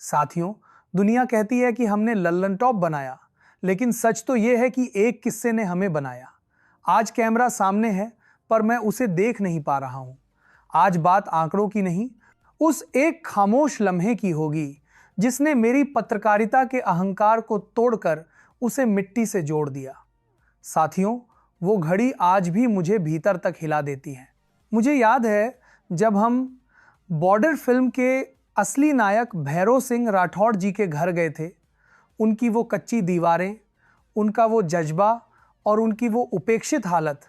साथियों, दुनिया कहती है कि हमने लल्लन टॉप बनाया, लेकिन सच तो यह है कि एक किस्से ने हमें बनाया। आज कैमरा सामने है, पर मैं उसे देख नहीं पा रहा हूं। आज बात आंकड़ों की नहीं, उस एक खामोश लम्हे की होगी जिसने मेरी पत्रकारिता के अहंकार को तोड़कर उसे मिट्टी से जोड़ दिया। साथियों, वो घड़ी आज भी मुझे भीतर तक हिला देती है। मुझे याद है जब हम बॉर्डर फिल्म के असली नायक भैरव सिंह राठौड़ जी के घर गए थे। उनकी वो कच्ची दीवारें, उनका वो जज्बा और उनकी वो उपेक्षित हालत।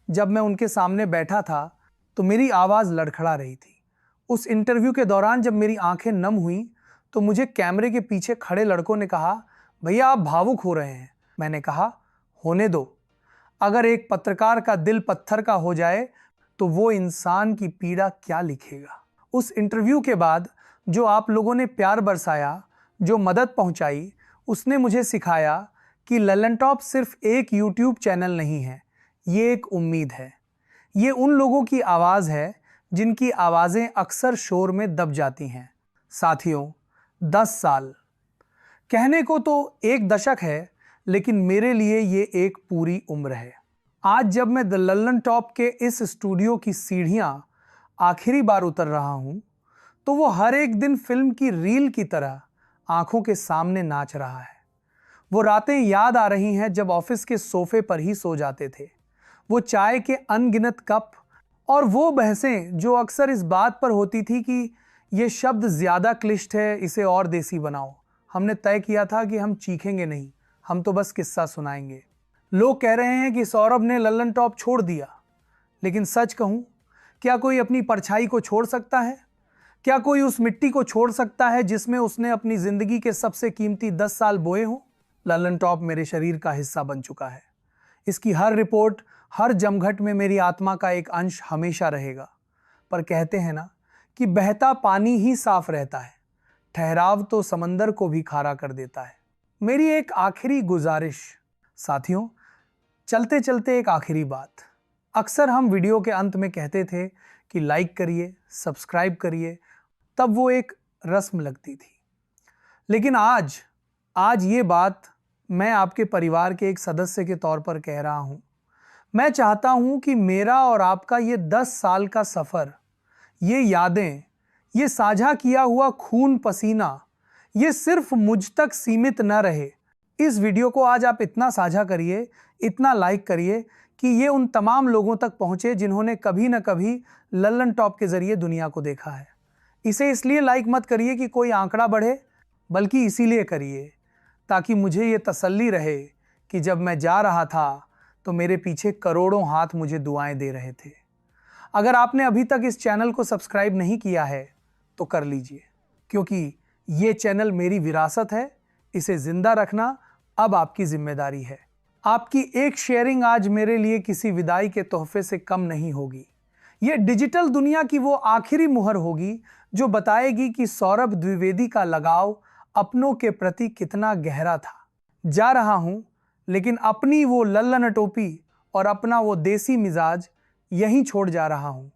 जब मैं उनके सामने बैठा था तो मेरी आवाज़ लड़खड़ा रही थी। उस इंटरव्यू के दौरान जब मेरी आंखें नम हुईं तो मुझे कैमरे के पीछे खड़े लड़कों ने कहा, भैया आप भावुक हो रहे हैं। मैंने कहा, होने दो। अगर एक पत्रकार का दिल पत्थर का हो जाए तो वो इंसान की पीड़ा क्या लिखेगा। उस इंटरव्यू के बाद जो आप लोगों ने प्यार बरसाया, जो मदद पहुंचाई, उसने मुझे सिखाया कि लल्लन टॉप सिर्फ एक यूट्यूब चैनल नहीं है, ये एक उम्मीद है। ये उन लोगों की आवाज़ है जिनकी आवाज़ें अक्सर शोर में दब जाती हैं। साथियों, 10 साल कहने को तो एक दशक है, लेकिन मेरे लिए ये एक पूरी उम्र है। आज जब मैं द लल्लन टॉप के इस स्टूडियो की सीढ़ियां आखिरी बार उतर रहा हूं, तो वो हर एक दिन फिल्म की रील की तरह आंखों के सामने नाच रहा है। वो रातें याद आ रही हैं जब ऑफिस के सोफे पर ही सो जाते थे। वो चाय के अनगिनत कप और वो बहसें जो अक्सर इस बात पर होती थी कि ये शब्द ज़्यादा क्लिष्ट है, इसे और देसी बनाओ। हमने तय किया था कि हम चीखेंगे नहीं, हम तो बस किस्सा सुनाएंगे। लोग कह रहे हैं कि सौरभ ने लल्लन टॉप छोड़ दिया, लेकिन सच कहूं, क्या कोई अपनी परछाई को छोड़ सकता है? क्या कोई उस मिट्टी को छोड़ सकता है जिसमें उसने अपनी जिंदगी के सबसे कीमती 10 साल बोए हों? लल्लन टॉप मेरे शरीर का हिस्सा बन चुका है। इसकी हर रिपोर्ट, हर जमघट में मेरी आत्मा का एक अंश हमेशा रहेगा। पर कहते हैं ना कि बहता पानी ही साफ रहता है, ठहराव तो समंदर को भी खारा कर देता है। मेरी एक आखिरी गुजारिश साथियों, चलते चलते एक आखिरी बात। अक्सर हम वीडियो के अंत में कहते थे कि लाइक करिए, सब्सक्राइब करिए, तब वो एक रस्म लगती थी। लेकिन आज ये बात मैं आपके परिवार के एक सदस्य के तौर पर कह रहा हूं। मैं चाहता हूं कि मेरा और आपका ये 10 साल का सफ़र, ये यादें, ये साझा किया हुआ खून पसीना, ये सिर्फ मुझ तक सीमित न रहे। इस वीडियो को आज आप इतना साझा करिए, इतना लाइक करिए कि ये उन तमाम लोगों तक पहुंचे जिन्होंने कभी न कभी लल्लन टॉप के जरिए दुनिया को देखा है। इसे इसलिए लाइक मत करिए कि कोई आंकड़ा बढ़े, बल्कि इसीलिए करिए ताकि मुझे ये तसल्ली रहे कि जब मैं जा रहा था तो मेरे पीछे करोड़ों हाथ मुझे दुआएं दे रहे थे। अगर आपने अभी तक इस चैनल को सब्सक्राइब नहीं किया है तो कर लीजिए, क्योंकि ये चैनल मेरी विरासत है। इसे जिंदा रखना अब आपकी जिम्मेदारी है। आपकी एक शेयरिंग आज मेरे लिए किसी विदाई के तोहफे से कम नहीं होगी। ये डिजिटल दुनिया की वो आखिरी मुहर होगी जो बताएगी कि सौरभ द्विवेदी का लगाव अपनों के प्रति कितना गहरा था। जा रहा हूं, लेकिन अपनी वो लल्लन टोपी और अपना वो देसी मिजाज यहीं छोड़ जा रहा हूं।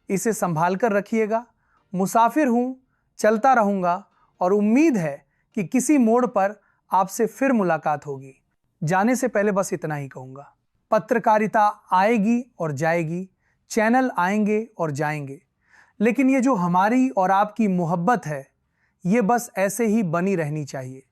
इसे संभाल कर रखिएगा। मुसाफिर हूं, चलता रहूंगा और उम्मीद है कि किसी मोड़ पर आपसे फिर मुलाकात होगी। जाने से पहले बस इतना ही कहूंगा, पत्रकारिता आएगी और जाएगी, चैनल आएंगे और जाएंगे, लेकिन ये जो हमारी और आपकी मोहब्बत है, ये बस ऐसे ही बनी रहनी चाहिए।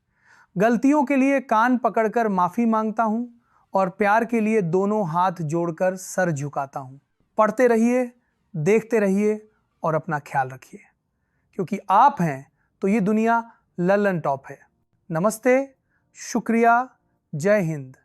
गलतियों के लिए कान पकड़कर माफ़ी मांगता हूं और प्यार के लिए दोनों हाथ जोड़कर सर झुकाता हूं। पढ़ते रहिए, देखते रहिए और अपना ख्याल रखिए, क्योंकि आप हैं तो ये दुनिया लल्लन टॉप है। नमस्ते, शुक्रिया, जय हिंद।